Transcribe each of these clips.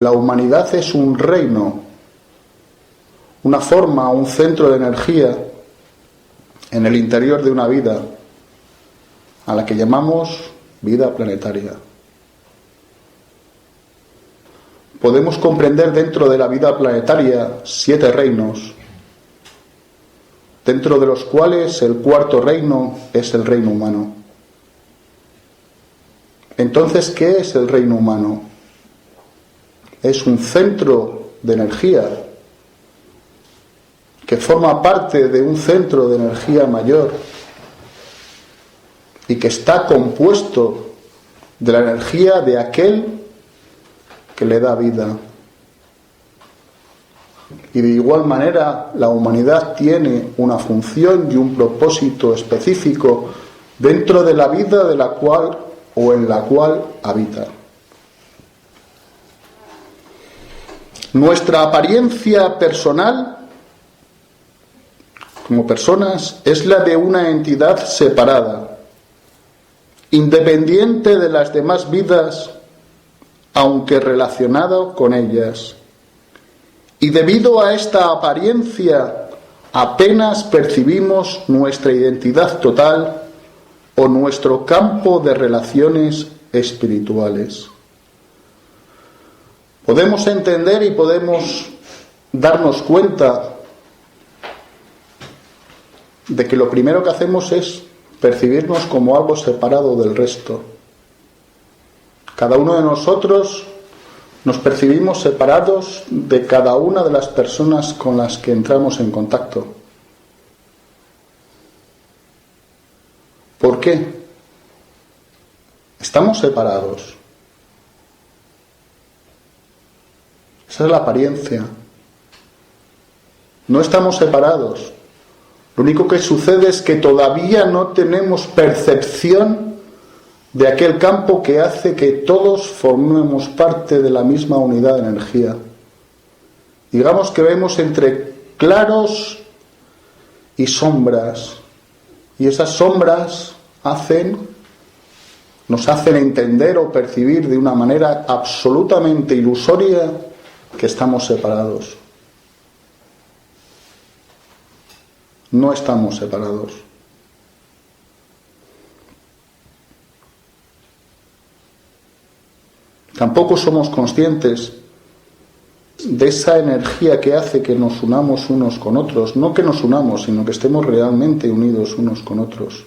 La humanidad es un reino, una forma, un centro de energía en el interior de una vida, a la que llamamos vida planetaria. Podemos comprender dentro de la vida planetaria 7 reinos, dentro de los cuales el cuarto reino es el reino humano. Entonces, ¿qué es el reino humano? Es un centro de energía que forma parte de un centro de energía mayor y que está compuesto de la energía de aquel que le da vida. Y de igual manera la humanidad tiene una función y un propósito específico dentro de la vida de la cual o en la cual habita. Nuestra apariencia personal como personas es la de una entidad separada, independiente de las demás vidas, aunque relacionada con ellas. Y debido a esta apariencia, apenas percibimos nuestra identidad total o nuestro campo de relaciones espirituales. Podemos entender y podemos darnos cuenta de que lo primero que hacemos es percibirnos como algo separado del resto. Cada uno de nosotros nos percibimos separados de cada una de las personas con las que entramos en contacto. ¿Por qué? Estamos separados. Esa es la apariencia. No estamos separados. Lo único que sucede es que todavía no tenemos percepción de aquel campo que hace que todos formemos parte de la misma unidad de energía. Digamos que vemos entre claros y sombras. Y esas sombras nos hacen entender o percibir de una manera absolutamente ilusoria que estamos separados. No estamos separados. Tampoco somos conscientes de esa energía que hace que nos unamos unos con otros. No que nos unamos, sino que estemos realmente unidos unos con otros.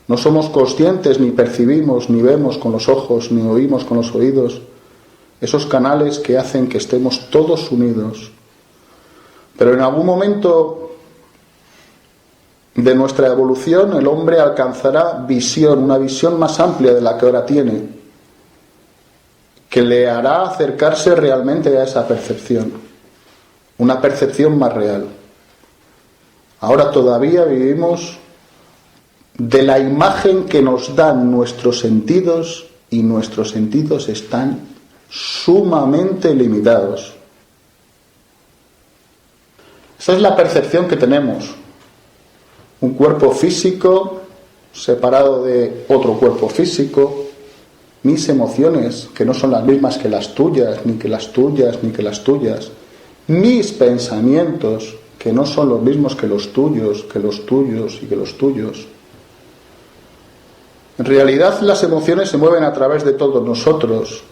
No somos conscientes, ni percibimos, ni vemos con los ojos, ni oímos con los oídos esos canales que hacen que estemos todos unidos. Pero en algún momento de nuestra evolución el hombre alcanzará visión, una visión más amplia de la que ahora tiene, que le hará acercarse realmente a esa percepción, una percepción más real. Ahora todavía vivimos de la imagen que nos dan nuestros sentidos, y nuestros sentidos están sumamente limitados. Esa es la percepción que tenemos. Un cuerpo físico separado de otro cuerpo físico, mis emociones que no son las mismas que las tuyas, ni que las tuyas, ni que las tuyas, mis pensamientos que no son los mismos que los tuyos y que los tuyos. En realidad las emociones se mueven a través de todos nosotros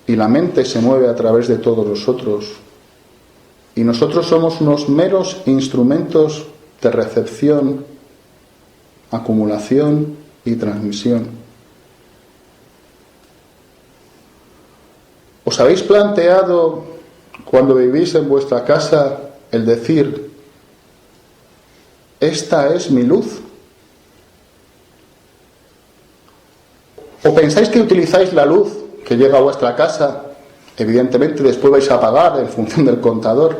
y la mente se mueve a través de todos nosotros, y nosotros somos unos meros instrumentos de recepción, acumulación y transmisión. ¿Os habéis planteado cuando vivís en vuestra casa el decir: esta es mi luz? ¿O pensáis que utilizáis la luz que llega a vuestra casa? Evidentemente después vais a pagar en función del contador,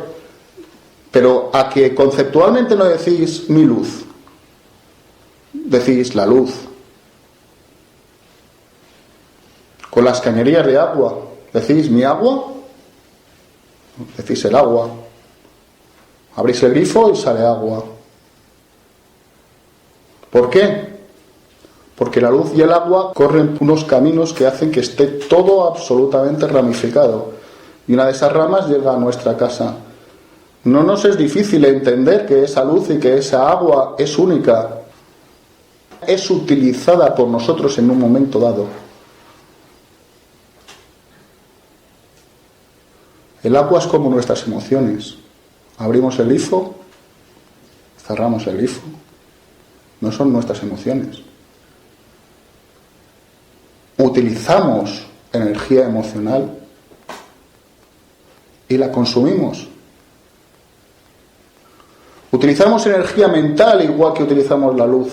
pero a que conceptualmente no decís mi luz, decís la luz. Con las cañerías de agua, decís mi agua, decís el agua. Abrís el grifo y sale agua. ¿Por qué? porque la luz y el agua corren unos caminos que hacen que esté todo absolutamente ramificado, y una de esas ramas llega a nuestra casa. No nos es difícil entender que esa luz y que esa agua es única, es utilizada por nosotros en un momento dado. El agua es como nuestras emociones. Abrimos el grifo, cerramos el grifo. No son nuestras emociones. Utilizamos energía emocional y la consumimos. Utilizamos energía mental igual que utilizamos la luz.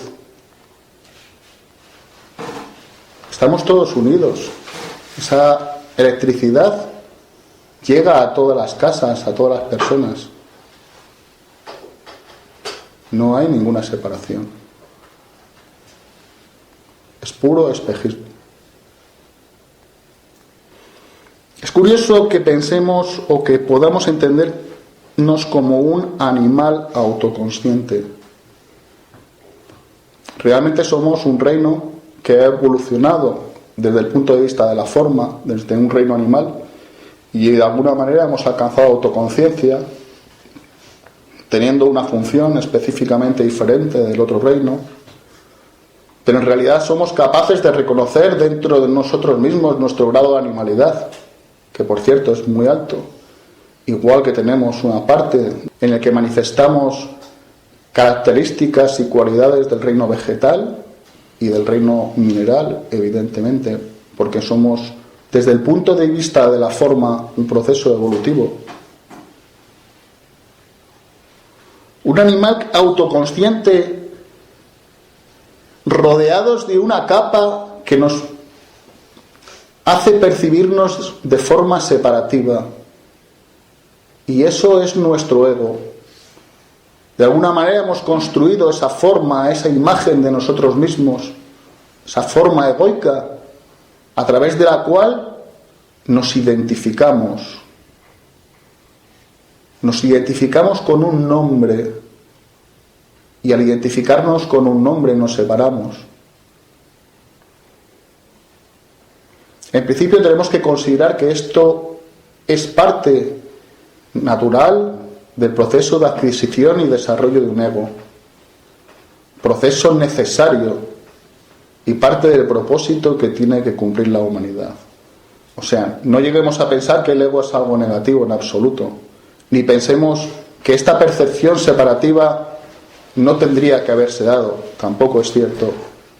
Estamos todos unidos. Esa electricidad llega a todas las casas, a todas las personas. No hay ninguna separación. Es puro espejismo. Es curioso que pensemos o que podamos entendernos como un animal autoconsciente. Realmente somos un reino que ha evolucionado desde el punto de vista de la forma, desde un reino animal, y de alguna manera hemos alcanzado autoconciencia, teniendo una función específicamente diferente del otro reino, pero en realidad somos capaces de reconocer dentro de nosotros mismos nuestro grado de animalidad, que por cierto es muy alto, igual que tenemos una parte en la que manifestamos características y cualidades del reino vegetal y del reino mineral, evidentemente, porque somos, desde el punto de vista de la forma, un proceso evolutivo. Un animal autoconsciente, rodeados de una capa que nos hace percibirnos de forma separativa. Y eso es nuestro ego. De alguna manera hemos construido esa forma, esa imagen de nosotros mismos, esa forma egoica, a través de la cual nos identificamos. Nos identificamos con un nombre, y al identificarnos con un nombre nos separamos. En principio tenemos que considerar que esto es parte natural del proceso de adquisición y desarrollo de un ego, proceso necesario y parte del propósito que tiene que cumplir la humanidad. O sea, no lleguemos a pensar que el ego es algo negativo en absoluto, ni pensemos que esta percepción separativa no tendría que haberse dado, tampoco es cierto.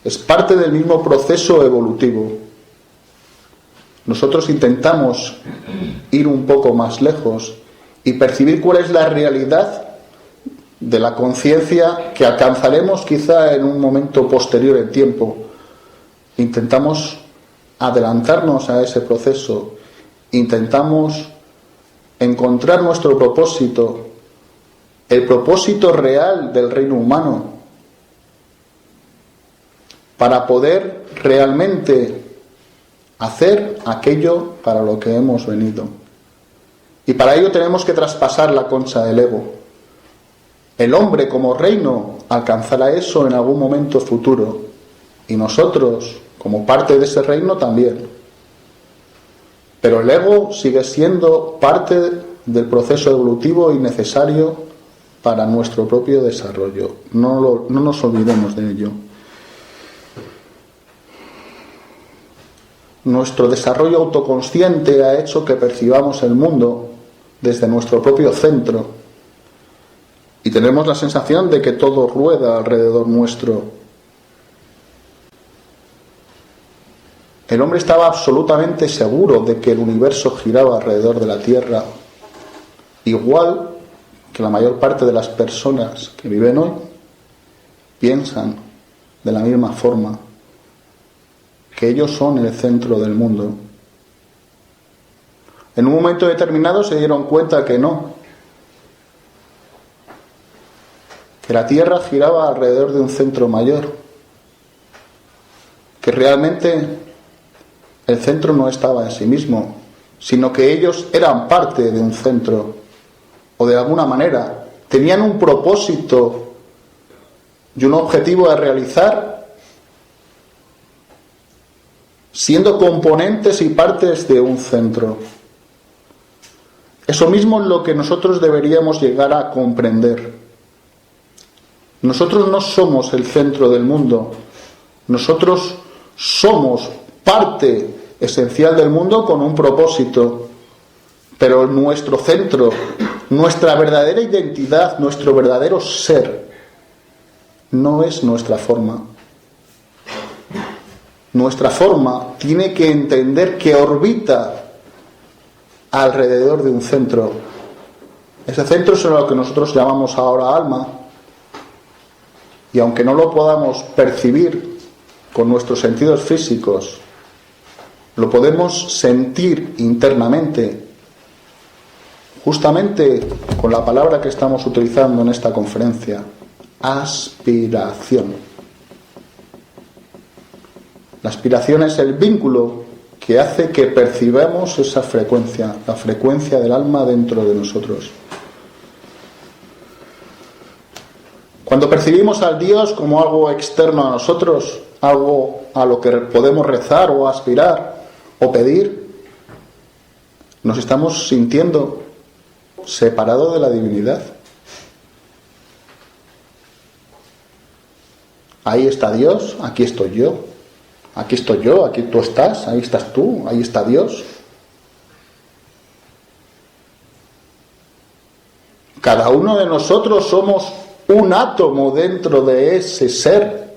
Es parte del mismo proceso evolutivo. Nosotros intentamos ir un poco más lejos y percibir cuál es la realidad de la conciencia que alcanzaremos quizá en un momento posterior en tiempo. Intentamos adelantarnos a ese proceso, intentamos encontrar nuestro propósito, el propósito real del reino humano, para poder realmente hacer aquello para lo que hemos venido. Y para ello tenemos que traspasar la concha del ego. El hombre como reino alcanzará eso en algún momento futuro, y nosotros como parte de ese reino también. Pero el ego sigue siendo parte del proceso evolutivo y necesario para nuestro propio desarrollo. No nos olvidemos de ello. Nuestro desarrollo autoconsciente ha hecho que percibamos el mundo desde nuestro propio centro y tenemos la sensación de que todo rueda alrededor nuestro. El hombre estaba absolutamente seguro de que el universo giraba alrededor de la Tierra, igual que la mayor parte de las personas que viven hoy piensan de la misma forma, que ellos son el centro del mundo. En un momento determinado se dieron cuenta que no, que la Tierra giraba alrededor de un centro mayor, que realmente el centro no estaba en sí mismo, sino que ellos eran parte de un centro, o de alguna manera tenían un propósito y un objetivo a realizar siendo componentes y partes de un centro. Eso mismo es lo que nosotros deberíamos llegar a comprender. Nosotros no somos el centro del mundo, nosotros somos parte esencial del mundo con un propósito, pero nuestro centro, nuestra verdadera identidad, nuestro verdadero ser, no es nuestra forma. Nuestra forma tiene que entender que orbita alrededor de un centro. Ese centro es lo que nosotros llamamos ahora alma, y aunque no lo podamos percibir con nuestros sentidos físicos, lo podemos sentir internamente, justamente con la palabra que estamos utilizando en esta conferencia: aspiración. La aspiración es el vínculo que hace que percibamos esa frecuencia, la frecuencia del alma dentro de nosotros. Cuando percibimos al Dios como algo externo a nosotros, algo a lo que podemos rezar o aspirar o pedir, nos estamos sintiendo separados de la divinidad. Ahí está Dios, aquí estoy yo. Aquí estoy yo, aquí tú estás, ahí estás tú, ahí está Dios. Cada uno de nosotros somos un átomo dentro de ese ser.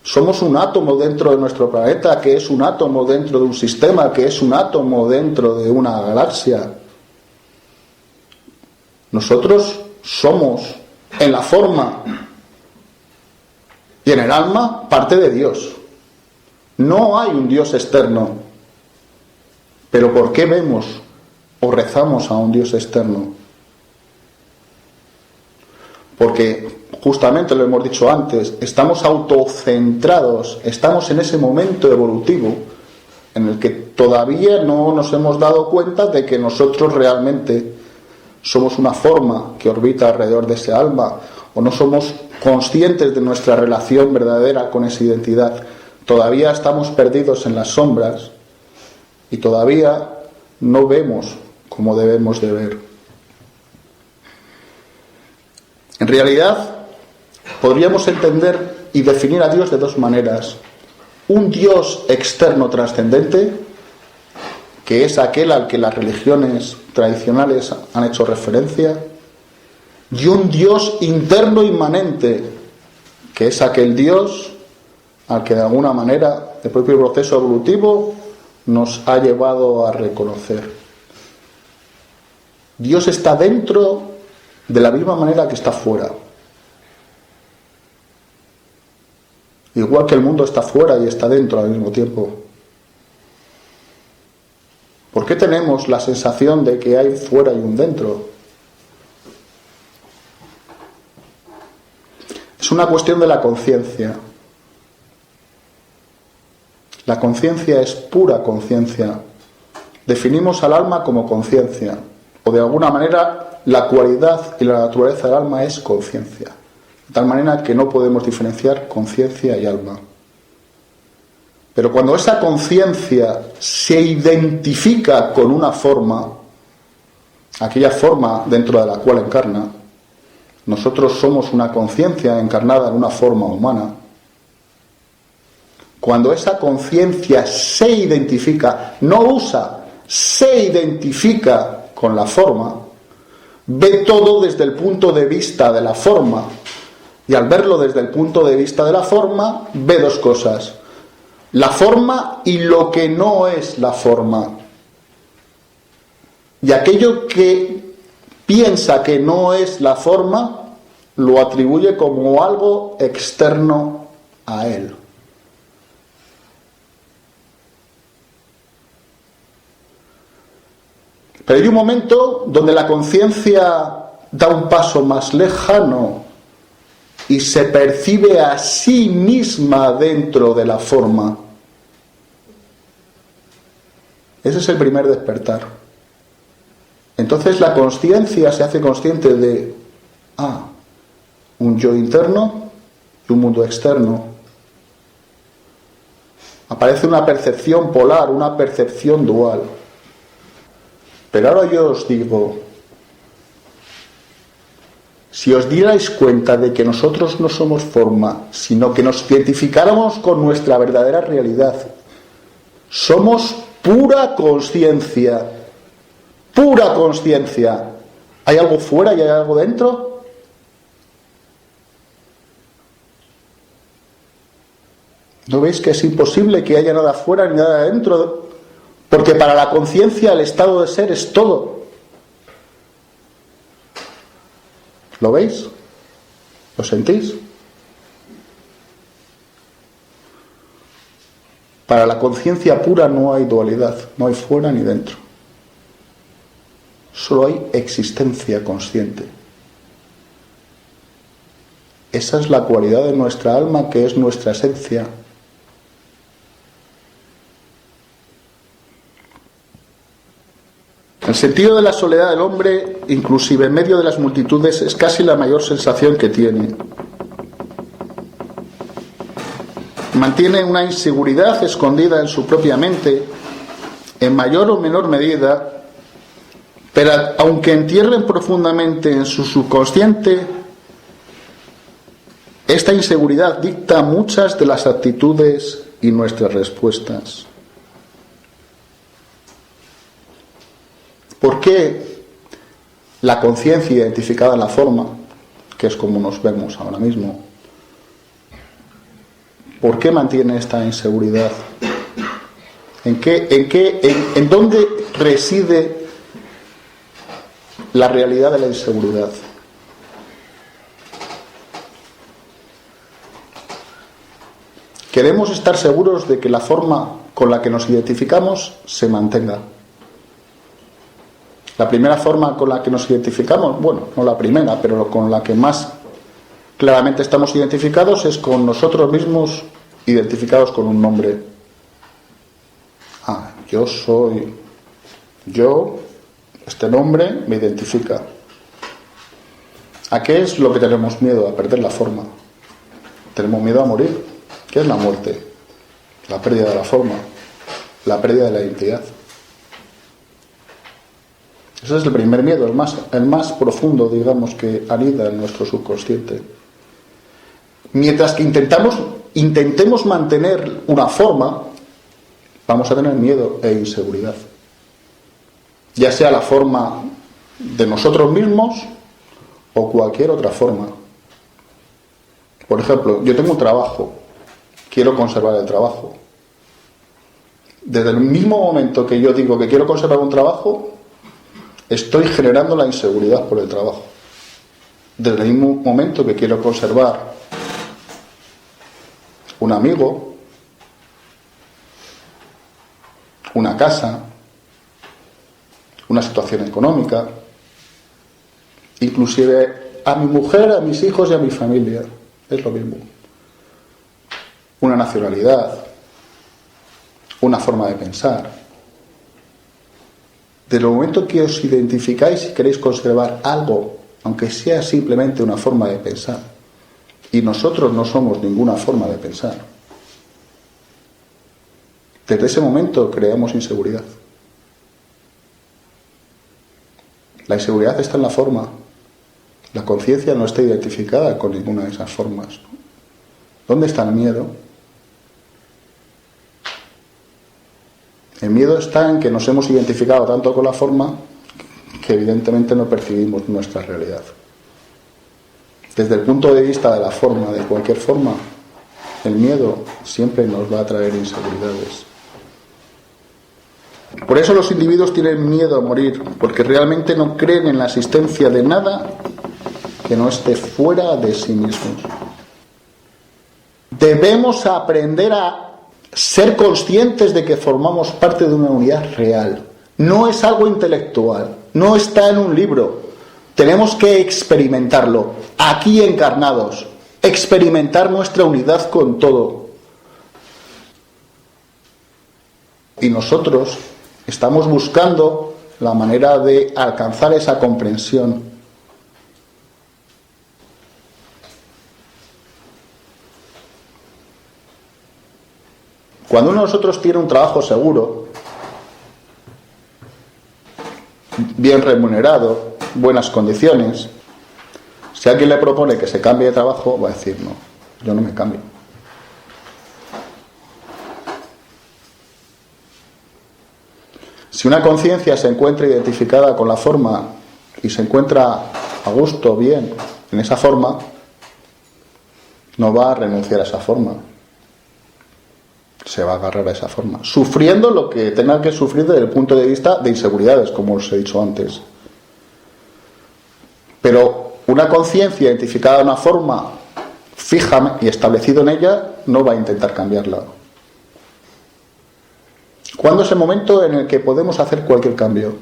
Somos un átomo dentro de nuestro planeta, que es un átomo dentro de un sistema, que es un átomo dentro de una galaxia. Nosotros somos, en la forma y en el alma, parte de Dios. No hay un Dios externo. Pero ¿por qué vemos o rezamos a un Dios externo? Porque, justamente lo hemos dicho antes, estamos autocentrados, estamos en ese momento evolutivo en el que todavía no nos hemos dado cuenta de que nosotros realmente somos una forma que orbita alrededor de ese alma, o no somos conscientes de nuestra relación verdadera con esa identidad. Todavía estamos perdidos en las sombras y todavía no vemos como debemos de ver. En realidad, podríamos entender y definir a Dios de dos maneras. Un Dios externo trascendente, que es aquel al que las religiones tradicionales han hecho referencia, y un Dios interno inmanente, que es aquel Dios al que de alguna manera el propio proceso evolutivo nos ha llevado a reconocer. Dios está dentro de la misma manera que está fuera. Igual que el mundo está fuera y está dentro al mismo tiempo. ¿Por qué tenemos la sensación de que hay fuera y un dentro? Es una cuestión de la conciencia. La conciencia es pura conciencia. Definimos al alma como conciencia, o de alguna manera la cualidad y la naturaleza del alma es conciencia, de tal manera que no podemos diferenciar conciencia y alma. Pero cuando esa conciencia se identifica con una forma, aquella forma dentro de la cual encarna, nosotros somos una conciencia encarnada en una forma humana. Cuando esa conciencia se identifica, no usa, se identifica con la forma, ve todo desde el punto de vista de la forma, y al verlo desde el punto de vista de la forma, ve dos cosas: la forma y lo que no es la forma. Y aquello que piensa que no es la forma, lo atribuye como algo externo a él. Pero hay un momento donde la conciencia da un paso más lejano y se percibe a sí misma dentro de la forma. Ese es el primer despertar. Entonces la consciencia se hace consciente de un yo interno y un mundo externo. Aparece una percepción polar, una percepción dual. Pero ahora yo os digo, si os dierais cuenta de que nosotros no somos forma, sino que nos identificáramos con nuestra verdadera realidad, somos pura conciencia, pura conciencia. ¿Hay algo fuera y hay algo dentro? ¿No veis que es imposible que haya nada fuera ni nada dentro? Porque para la conciencia el estado de ser es todo. ¿Lo veis? ¿Lo sentís? Para la conciencia pura no hay dualidad, no hay fuera ni dentro. Solo hay existencia consciente. Esa es la cualidad de nuestra alma, que es nuestra esencia. El sentido de la soledad del hombre, inclusive en medio de las multitudes, es casi la mayor sensación que tiene. Mantiene una inseguridad escondida en su propia mente, en mayor o menor medida, pero aunque entierren profundamente en su subconsciente, esta inseguridad dicta muchas de las actitudes y nuestras respuestas. ¿Por qué la conciencia identificada en la forma, que es como nos vemos ahora mismo, por qué mantiene esta inseguridad? ¿En dónde reside la realidad de la inseguridad? Queremos estar seguros de que la forma con la que nos identificamos se mantenga. La primera forma con la que nos identificamos, bueno, no la primera, pero con la que más claramente estamos identificados es con nosotros mismos, identificados con un nombre. Yo soy yo, este nombre me identifica. ¿A qué es lo que tenemos miedo? A perder la forma. Tenemos miedo a morir. ¿Qué es la muerte? La pérdida de la forma, la pérdida de la identidad. Ese es el primer miedo, el más profundo, digamos, que anida en nuestro subconsciente. Mientras que intentemos mantener una forma, vamos a tener miedo e inseguridad. Ya sea la forma de nosotros mismos o cualquier otra forma. Por ejemplo, yo tengo un trabajo, quiero conservar el trabajo. Desde el mismo momento que yo digo que quiero conservar un trabajo, estoy generando la inseguridad por el trabajo. Desde el mismo momento que quiero conservar un amigo, una casa, una situación económica, inclusive a mi mujer, a mis hijos y a mi familia, es lo mismo. Una nacionalidad, una forma de pensar. Desde el momento que os identificáis y queréis conservar algo, aunque sea simplemente una forma de pensar, y nosotros no somos ninguna forma de pensar, desde ese momento creamos inseguridad. La inseguridad está en la forma. La conciencia no está identificada con ninguna de esas formas. ¿Dónde está el miedo? El miedo está en que nos hemos identificado tanto con la forma que evidentemente no percibimos nuestra realidad. Desde el punto de vista de la forma, de cualquier forma, el miedo siempre nos va a traer inseguridades. Por eso los individuos tienen miedo a morir, porque realmente no creen en la existencia de nada que no esté fuera de sí mismos. Debemos aprender a ser conscientes de que formamos parte de una unidad real. No es algo intelectual, no está en un libro. Tenemos que experimentarlo, aquí encarnados, experimentar nuestra unidad con todo. Y nosotros estamos buscando la manera de alcanzar esa comprensión. Cuando uno de nosotros tiene un trabajo seguro, bien remunerado, buenas condiciones, si alguien le propone que se cambie de trabajo, va a decir, no, yo no me cambio. Si una conciencia se encuentra identificada con la forma y se encuentra a gusto, bien, en esa forma, no va a renunciar a esa forma. Se va a agarrar a esa forma, sufriendo lo que tenga que sufrir desde el punto de vista de inseguridades, como os he dicho antes. Pero una conciencia identificada de una forma fija y establecido en ella, no va a intentar cambiarla. ¿Cuándo es el momento en el que podemos hacer cualquier cambio?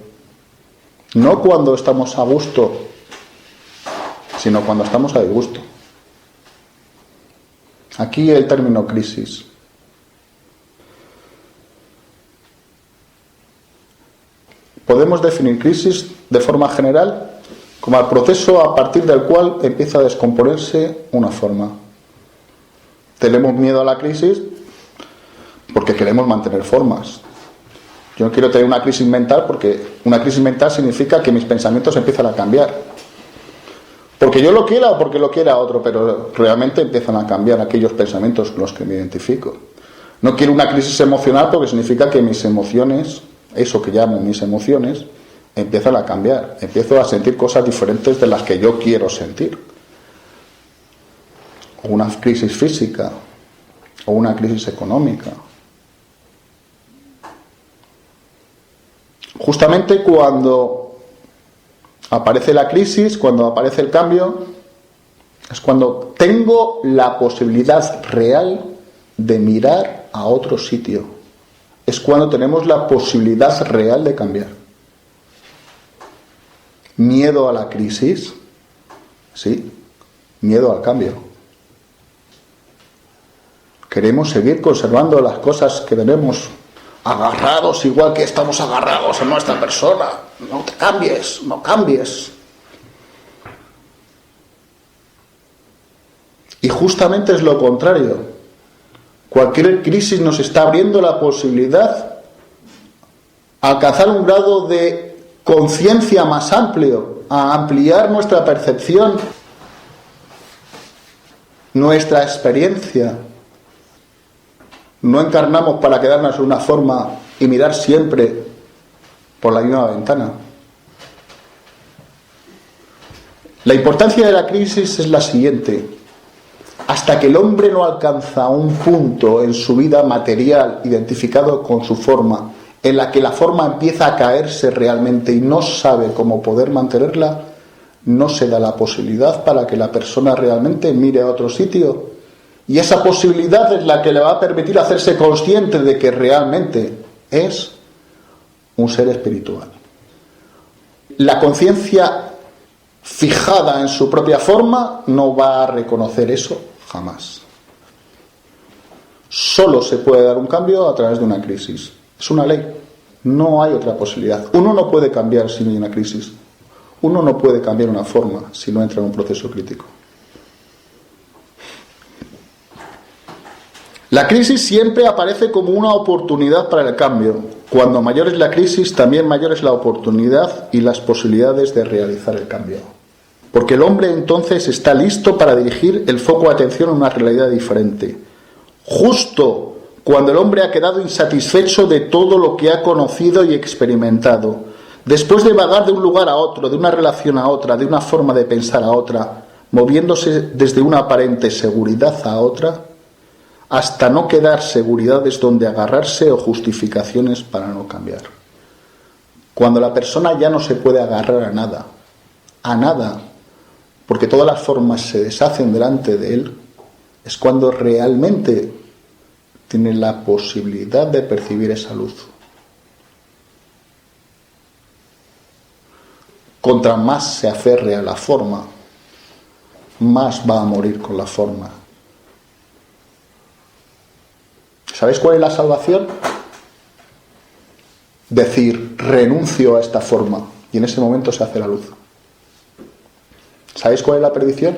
No cuando estamos a gusto, sino cuando estamos a disgusto. Aquí el término crisis. Podemos definir crisis de forma general como el proceso a partir del cual empieza a descomponerse una forma. Tenemos miedo a la crisis porque queremos mantener formas. Yo no quiero tener una crisis mental porque una crisis mental significa que mis pensamientos empiezan a cambiar. Porque yo lo quiera o porque lo quiera otro, pero realmente empiezan a cambiar aquellos pensamientos con los que me identifico. No quiero una crisis emocional porque significa que mis emociones, eso que llamo mis emociones, empiezan a cambiar. Empiezo a sentir cosas diferentes de las que yo quiero sentir. O una crisis física, o una crisis económica. Justamente cuando aparece la crisis, cuando aparece el cambio, es cuando tengo la posibilidad real de mirar a otro sitio. Es cuando tenemos la posibilidad real de cambiar. Miedo a la crisis, sí, miedo al cambio. Queremos seguir conservando las cosas que tenemos agarrados igual que estamos agarrados a nuestra persona. No te cambies, no cambies. Y justamente es lo contrario. Cualquier crisis nos está abriendo la posibilidad a alcanzar un grado de conciencia más amplio, a ampliar nuestra percepción, nuestra experiencia. No encarnamos para quedarnos en una forma y mirar siempre por la misma ventana. La importancia de la crisis es la siguiente. Hasta que el hombre no alcanza un punto en su vida material identificado con su forma, en la que la forma empieza a caerse realmente y no sabe cómo poder mantenerla, no se da la posibilidad para que la persona realmente mire a otro sitio. Y esa posibilidad es la que le va a permitir hacerse consciente de que realmente es un ser espiritual. La conciencia fijada en su propia forma no va a reconocer eso jamás. Solo se puede dar un cambio a través de una crisis. Es una ley. No hay otra posibilidad. Uno no puede cambiar si no hay una crisis. Uno no puede cambiar una forma si no entra en un proceso crítico. La crisis siempre aparece como una oportunidad para el cambio. Cuando mayor es la crisis, también mayor es la oportunidad y las posibilidades de realizar el cambio. Porque el hombre entonces está listo para dirigir el foco de atención a una realidad diferente. Justo cuando el hombre ha quedado insatisfecho de todo lo que ha conocido y experimentado, después de vagar de un lugar a otro, de una relación a otra, de una forma de pensar a otra, moviéndose desde una aparente seguridad a otra, hasta no quedar seguridades donde agarrarse o justificaciones para no cambiar. Cuando la persona ya no se puede agarrar a nada, porque todas las formas se deshacen delante de él, es cuando realmente tiene la posibilidad de percibir esa luz. Contra más se aferre a la forma, más va a morir con la forma. ¿Sabéis cuál es la salvación? Decir, renuncio a esta forma, y en ese momento se hace la luz. ¿Sabéis cuál es la perdición?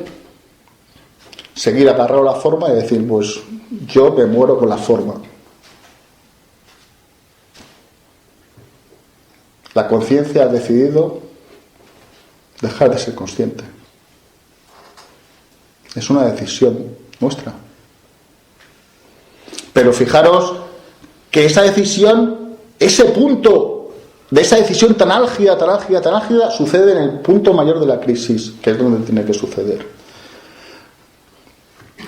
Seguir agarrado a la forma y decir, pues yo me muero con la forma. La conciencia ha decidido dejar de ser consciente. Es una decisión nuestra. Pero fijaros que esa decisión, ese punto de esa decisión tan álgida, sucede en el punto mayor de la crisis, que es donde tiene que suceder.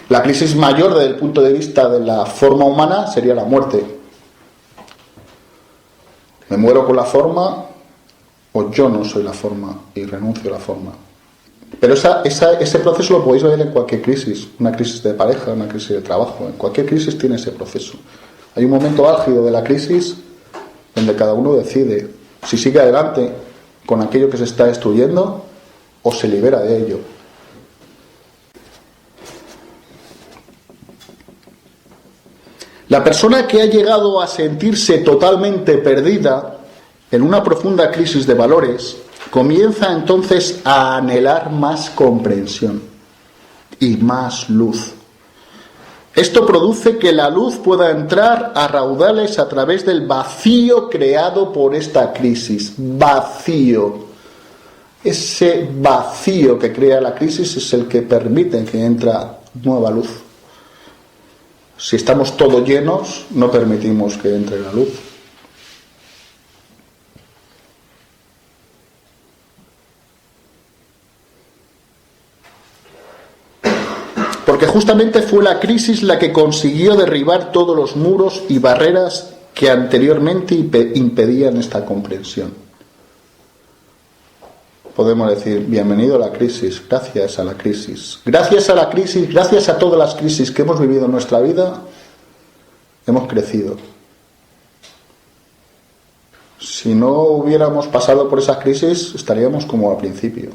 La crisis mayor desde el punto de vista de la forma humana sería la muerte. Me muero con la forma o yo no soy la forma y renuncio a la forma. Pero ese proceso lo podéis ver en cualquier crisis, una crisis de pareja, una crisis de trabajo, en cualquier crisis tiene ese proceso. Hay un momento álgido de la crisis donde cada uno decide si sigue adelante con aquello que se está destruyendo o se libera de ello. La persona que ha llegado a sentirse totalmente perdida en una profunda crisis de valores comienza entonces a anhelar más comprensión y más luz. Esto produce que la luz pueda entrar a raudales a través del vacío creado por esta crisis. Vacío. Ese vacío que crea la crisis es el que permite que entre nueva luz. Si estamos todos llenos, no permitimos que entre la luz. Porque justamente fue la crisis la que consiguió derribar todos los muros y barreras que anteriormente impedían esta comprensión. Podemos decir, bienvenido a la crisis, gracias a la crisis. Gracias a la crisis, gracias a todas las crisis que hemos vivido en nuestra vida, hemos crecido. Si no hubiéramos pasado por esas crisis, estaríamos como al principio.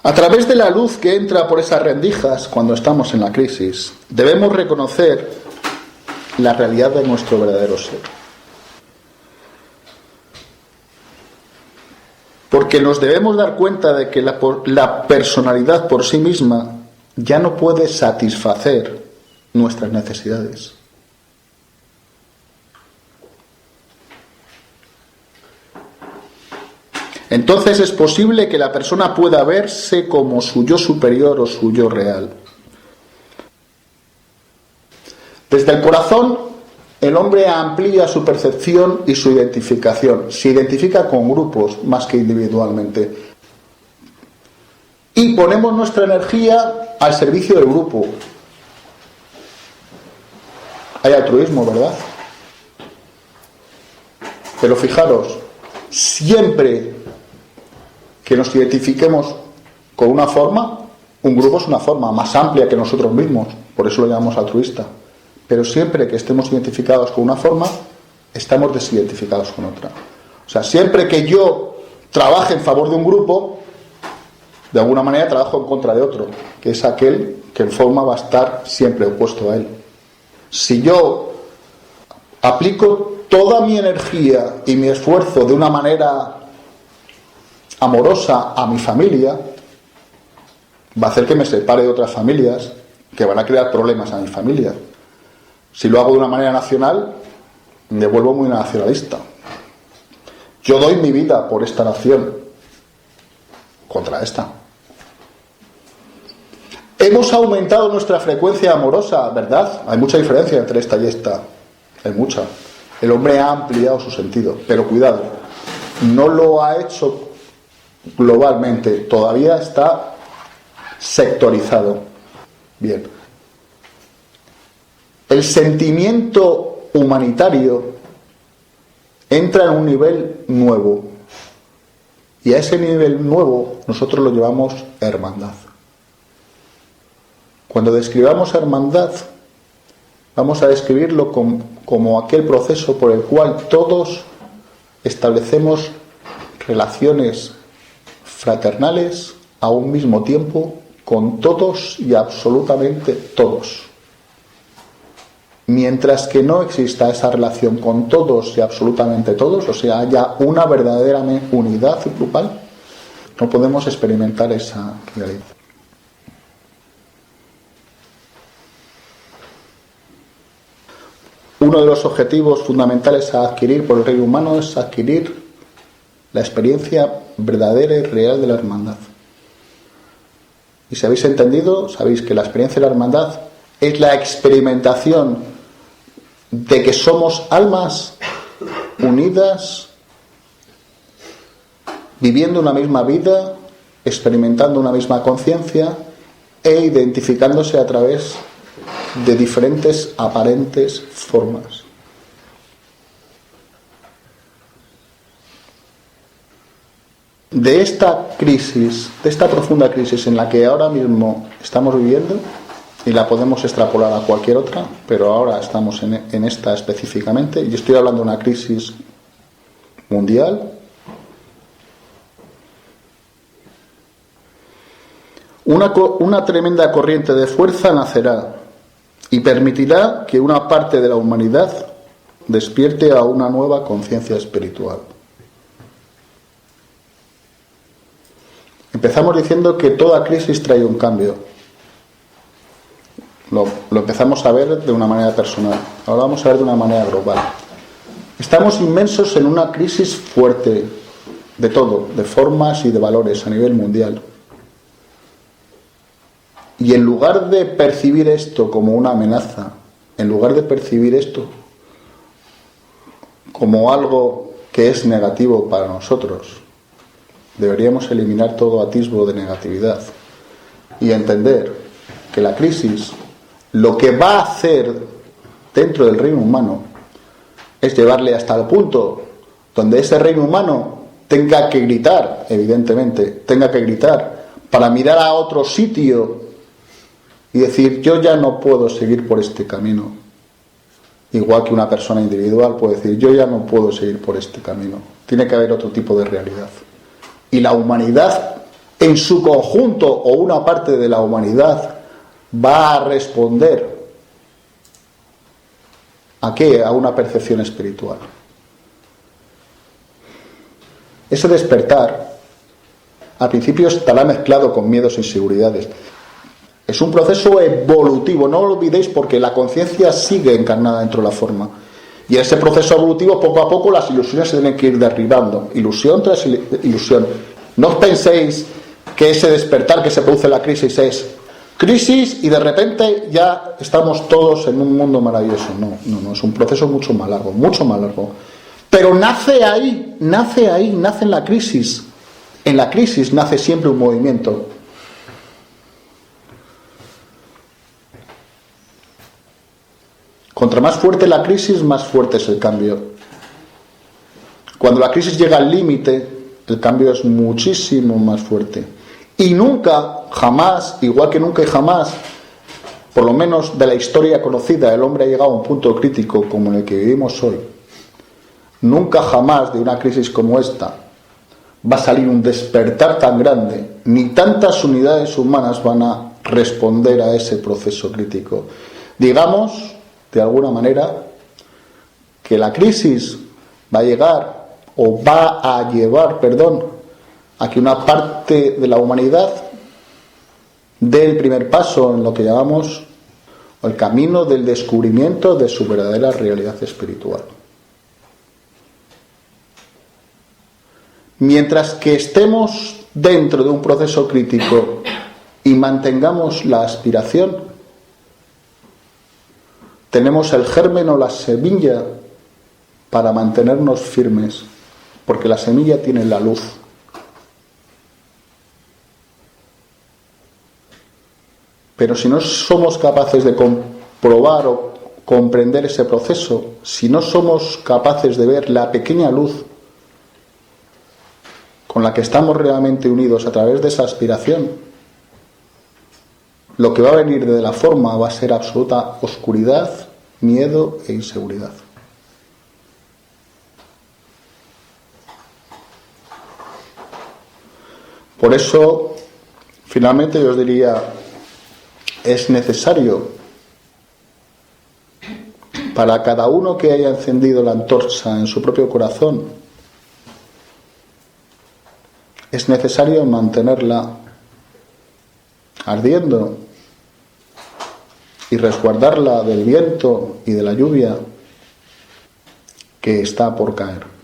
A través de la luz que entra por esas rendijas cuando estamos en la crisis, debemos reconocer la realidad de nuestro verdadero ser. Porque nos debemos dar cuenta de que la personalidad por sí misma ya no puede satisfacer nuestras necesidades. Entonces es posible que la persona pueda verse como su yo superior o su yo real. Desde el corazón, el hombre amplía su percepción y su identificación. Se identifica con grupos más que individualmente. Y ponemos nuestra energía al servicio del grupo. Hay altruismo, ¿verdad? Pero fijaros, siempre que nos identifiquemos con una forma, un grupo es una forma más amplia que nosotros mismos, por eso lo llamamos altruista. Pero siempre que estemos identificados con una forma, estamos desidentificados con otra. O sea, siempre que yo trabaje en favor de un grupo, de alguna manera trabajo en contra de otro, que es aquel que en forma va a estar siempre opuesto a él. Si yo aplico toda mi energía y mi esfuerzo de una manera amorosa a mi familia, va a hacer que me separe de otras familias que van a crear problemas a mi familia. Si lo hago de una manera nacional, me vuelvo muy nacionalista. Yo doy mi vida por esta nación contra esta. Hemos aumentado nuestra frecuencia amorosa, ¿verdad? Hay mucha diferencia entre esta y esta. Hay mucha. El hombre ha ampliado su sentido, pero cuidado, no lo ha hecho globalmente, todavía está sectorizado. Bien. El sentimiento humanitario entra en un nivel nuevo, y a ese nivel nuevo nosotros lo llamamos hermandad. Cuando describamos hermandad, vamos a describirlo como aquel proceso por el cual todos establecemos relaciones fraternales a un mismo tiempo con todos y absolutamente todos. Mientras que no exista esa relación con todos y absolutamente todos, o sea, haya una verdadera unidad grupal, no podemos experimentar esa realidad. Uno de los objetivos fundamentales a adquirir por el reino humano es adquirir la experiencia verdadera y real de la hermandad. Y si habéis entendido, sabéis que la experiencia de la hermandad es la experimentación de que somos almas unidas, viviendo una misma vida, experimentando una misma conciencia e identificándose a través de diferentes aparentes formas. De esta crisis, de esta profunda crisis en la que ahora mismo estamos viviendo, y la podemos extrapolar a cualquier otra, pero ahora estamos en esta específicamente, y estoy hablando de una crisis mundial, una tremenda corriente de fuerza nacerá y permitirá que una parte de la humanidad despierte a una nueva conciencia espiritual. Empezamos diciendo que toda crisis trae un cambio. Lo empezamos a ver de una manera personal. Ahora vamos a ver de una manera global. Estamos inmersos en una crisis fuerte de todo, de formas y de valores a nivel mundial. Y en lugar de percibir esto como una amenaza, en lugar de percibir esto como algo que es negativo para nosotros, deberíamos eliminar todo atisbo de negatividad y entender que la crisis lo que va a hacer dentro del reino humano es llevarle hasta el punto donde ese reino humano tenga que gritar, evidentemente, tenga que gritar para mirar a otro sitio y decir, yo ya no puedo seguir por este camino. Igual que una persona individual puede decir, yo ya no puedo seguir por este camino. Tiene que haber otro tipo de realidad. Y la humanidad en su conjunto, o una parte de la humanidad, va a responder ¿a qué? A una percepción espiritual. Ese despertar al principio estará mezclado con miedos e inseguridades. Es un proceso evolutivo, no lo olvidéis, porque la conciencia sigue encarnada dentro de la forma. Y en ese proceso evolutivo, poco a poco, las ilusiones se tienen que ir derribando, ilusión tras ilusión. No os penséis que ese despertar que se produce en la crisis es crisis y de repente ya estamos todos en un mundo maravilloso. No, es un proceso mucho más largo, mucho más largo. Pero nace en la crisis. En la crisis nace siempre un movimiento. Contra más fuerte la crisis, más fuerte es el cambio. Cuando la crisis llega al límite, el cambio es muchísimo más fuerte. Y nunca, jamás, igual que nunca y jamás, por lo menos de la historia conocida, el hombre ha llegado a un punto crítico como en el que vivimos hoy. Nunca jamás de una crisis como esta va a salir un despertar tan grande, ni tantas unidades humanas van a responder a ese proceso crítico. Digamos, de alguna manera, que la crisis va a llegar, o va a llevar, a que una parte de la humanidad dé el primer paso en lo que llamamos el camino del descubrimiento de su verdadera realidad espiritual. Mientras que estemos dentro de un proceso crítico y mantengamos la aspiración, tenemos el germen o la semilla para mantenernos firmes, porque la semilla tiene la luz. Pero si no somos capaces de comprobar o comprender ese proceso, si no somos capaces de ver la pequeña luz con la que estamos realmente unidos a través de esa aspiración, lo que va a venir de la forma va a ser absoluta oscuridad, miedo e inseguridad. Por eso, finalmente yo os diría, es necesario para cada uno que haya encendido la antorcha en su propio corazón, es necesario mantenerla ardiendo y resguardarla del viento y de la lluvia que está por caer.